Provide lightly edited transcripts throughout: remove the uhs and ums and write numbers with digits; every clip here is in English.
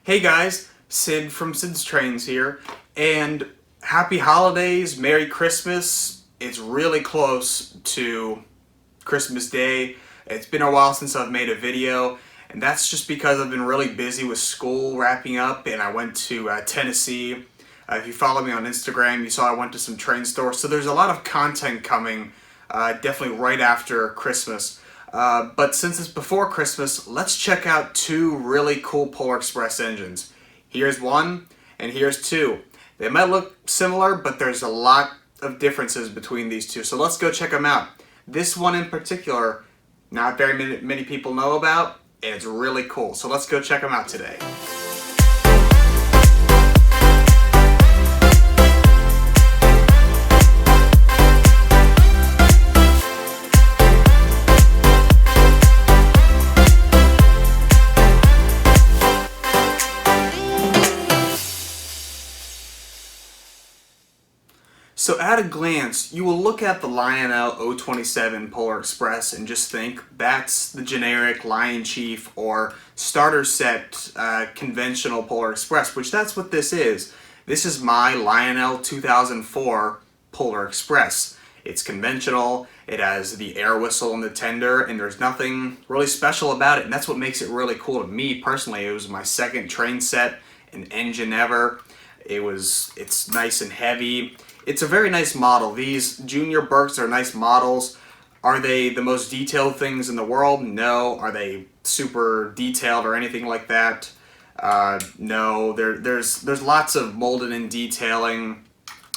Hey guys, Sid from Sid's Trains here, and happy holidays, Merry Christmas. It's really close to Christmas Day. It's been a while since I've made a video, and that's just because I've been really busy with school wrapping up, and I went to Tennessee. If you follow me on Instagram, you saw I went to some train stores, so there's a lot of content coming, definitely right after Christmas. But since it's before Christmas, let's check out two really cool Polar Express engines. Here's one, and here's two. They might look similar, but there's a lot of differences between these two, so let's go check them out. This one in particular, not very many people know about, and it's really cool, so let's go check them out today. So at a glance, you will look at the Lionel 027 Polar Express and just think that's the generic Lion Chief or starter set conventional Polar Express, which that's what this is. This is my Lionel 2004 Polar Express. It's conventional, it has the air whistle and the tender, and there's nothing really special about it, and that's what makes it really cool to me personally. It was my second train set and engine ever. It's nice and heavy. It's a very nice model. These Junior Berks are nice models. Are they the most detailed things in the world? No. Are they super detailed or anything like that? No. There's lots of molded in detailing.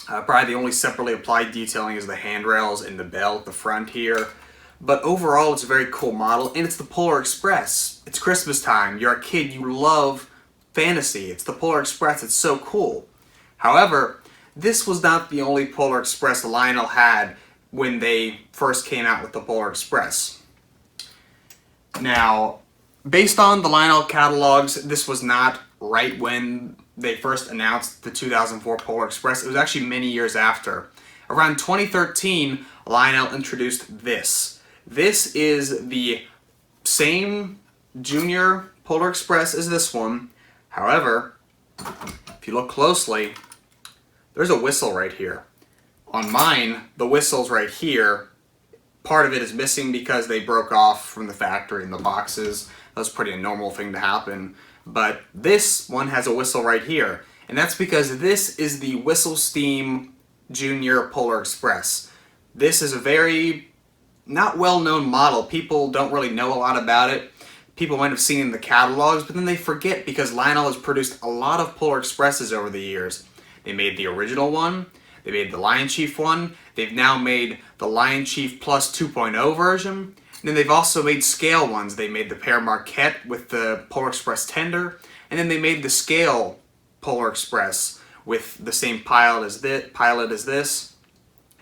Probably the only separately applied detailing is the handrails and the bell at the front here. But overall, it's a very cool model, and it's the Polar Express. It's Christmas time. You're a kid. You love fantasy. It's the Polar Express. It's so cool. However, this was not the only Polar Express Lionel had when they first came out with the Polar Express. Now, based on the Lionel catalogs, this was not right when they first announced the 2004 Polar Express. It was actually many years after. Around 2013, Lionel introduced this. This is the same Junior Polar Express as this one. However, if you look closely, there's a whistle right here. On mine, the whistle's right here. Part of it is missing because they broke off from the factory in the boxes. That's pretty a normal thing to happen. But this one has a whistle right here. And that's because this is the Whistle Steam Junior Polar Express. This is a very not well-known model. People don't really know a lot about it. People might have seen it in the catalogs, but then they forget because Lionel has produced a lot of Polar Expresses over the years. They made the original one, they made the Lion Chief one, they've now made the Lion Chief Plus 2.0 version, and then they've also made scale ones. They made the Père Marquette with the Polar Express tender, and then they made the scale Polar Express with the same pilot as this,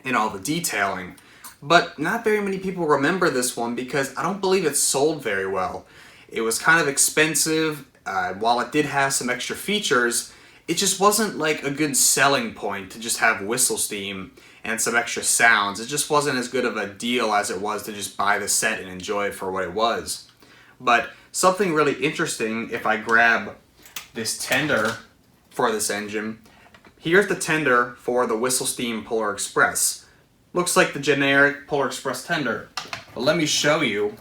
and all the detailing. But not very many people remember this one because I don't believe it sold very well. It was kind of expensive. While it did have some extra features, it just wasn't like a good selling point to just have whistle steam and some extra sounds. It just wasn't as good of a deal as it was to just buy the set and enjoy it for what it was. But something really interesting, if I grab this tender for this engine, here's the tender for the Whistle Steam Polar Express. Looks like the generic Polar Express tender. But let me show you.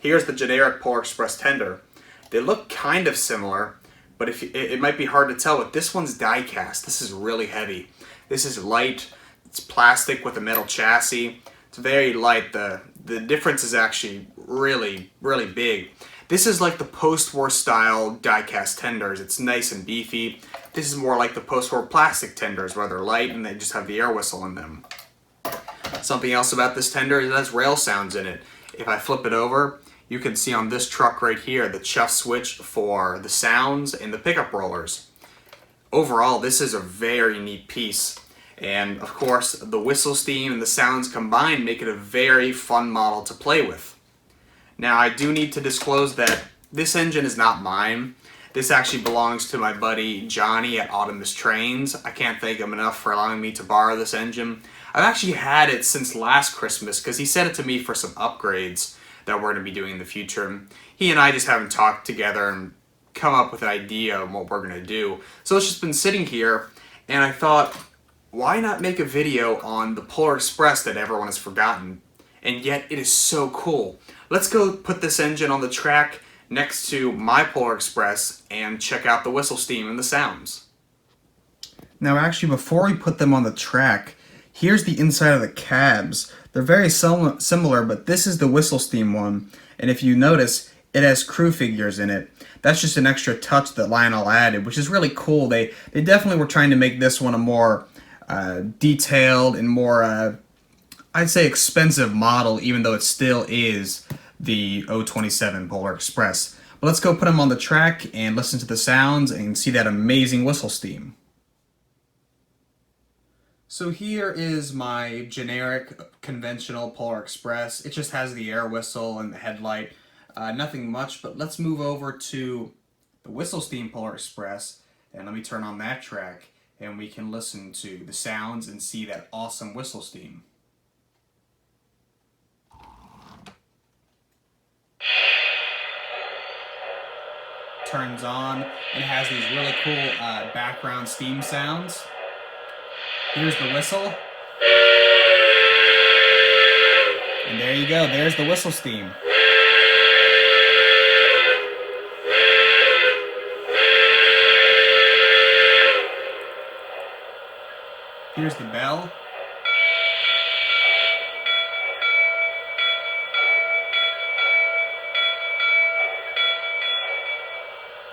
Here's the generic Polar Express tender. They look kind of similar, but it might be hard to tell, but this one's die cast. This is really heavy. This is light. It's plastic with a metal chassis. It's very light. The difference is actually really big. This is like the post-war style die cast tenders. It's nice and beefy. This is more like the post-war plastic tenders where they're light and they just have the air whistle in them. Something else about this tender is it has rail sounds in it. If I flip it over, you can see on this truck right here the chuff switch for the sounds and the pickup rollers. Overall, this is a very neat piece. And of course, the whistle steam and the sounds combined make it a very fun model to play with. Now, I do need to disclose that this engine is not mine. This actually belongs to my buddy Johnny at Autonomous Trains. I can't thank him enough for allowing me to borrow this engine. I've actually had it since last Christmas because he sent it to me for some upgrades that we're going to be doing in the future. He and I just haven't talked together in come up with an idea of what we're going to do. So it's just been sitting here, and I thought, why not make a video on the Polar Express that everyone has forgotten? And yet it is so cool. Let's go put this engine on the track next to my Polar Express and check out the whistle steam and the sounds. Now actually, before we put them on the track, here's the inside of the cabs. They're very similar, but this is the whistle steam one. And if you notice, it has crew figures in it. That's just an extra touch that Lionel added, which is really cool. They definitely were trying to make this one a more detailed and more, I'd say, expensive model, even though it still is the 027 Polar Express. But let's go put them on the track and listen to the sounds and see that amazing whistle steam. So here is my generic conventional Polar Express. It just has the air whistle and the headlight. Nothing much, but let's move over to the whistle steam Polar Express, and let me turn on that track and we can listen to the sounds and see that awesome whistle steam. Turns on and has these really cool background steam sounds. Here's the whistle. And there you go, there's the whistle steam. Here's the bell.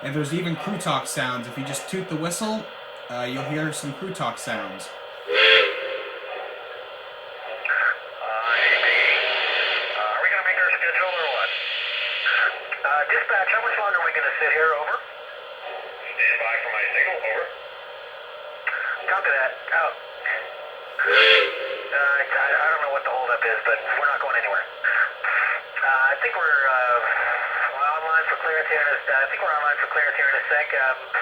And there's even crew talk sounds. If you just toot the whistle, you'll hear some crew talk sounds. Are we going to make our schedule or what? Dispatch, how much longer are we going to sit here? Over. Stand by for my signal. Over. Copy that. Out. I don't know what the holdup is, but we're not going anywhere. I think we're online for clearance here. I think we're online for clearance here in a sec.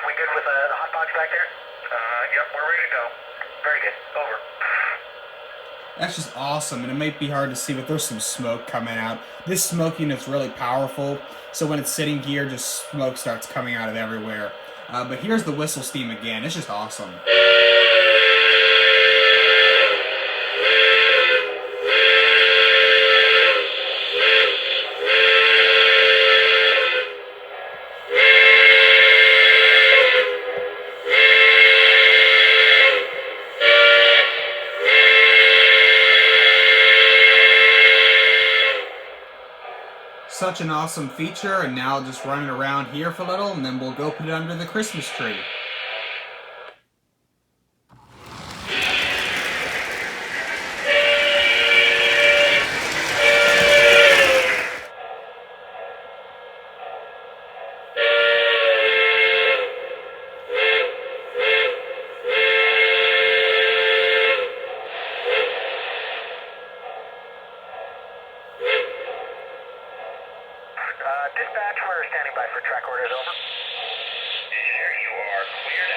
We good with the hot box back there? Yep, we're ready to go. Very good. Over. That's just awesome, and it might be hard to see, but there's some smoke coming out. This smoke unit's really powerful, so when it's sitting here, just smoke starts coming out of everywhere. But here's the whistle steam again. It's just awesome. Such an awesome feature, and now I'll just run it around here for a little, and then we'll go put it under the Christmas tree. Dispatch, we're standing by for track orders. Over. There you are. Cleared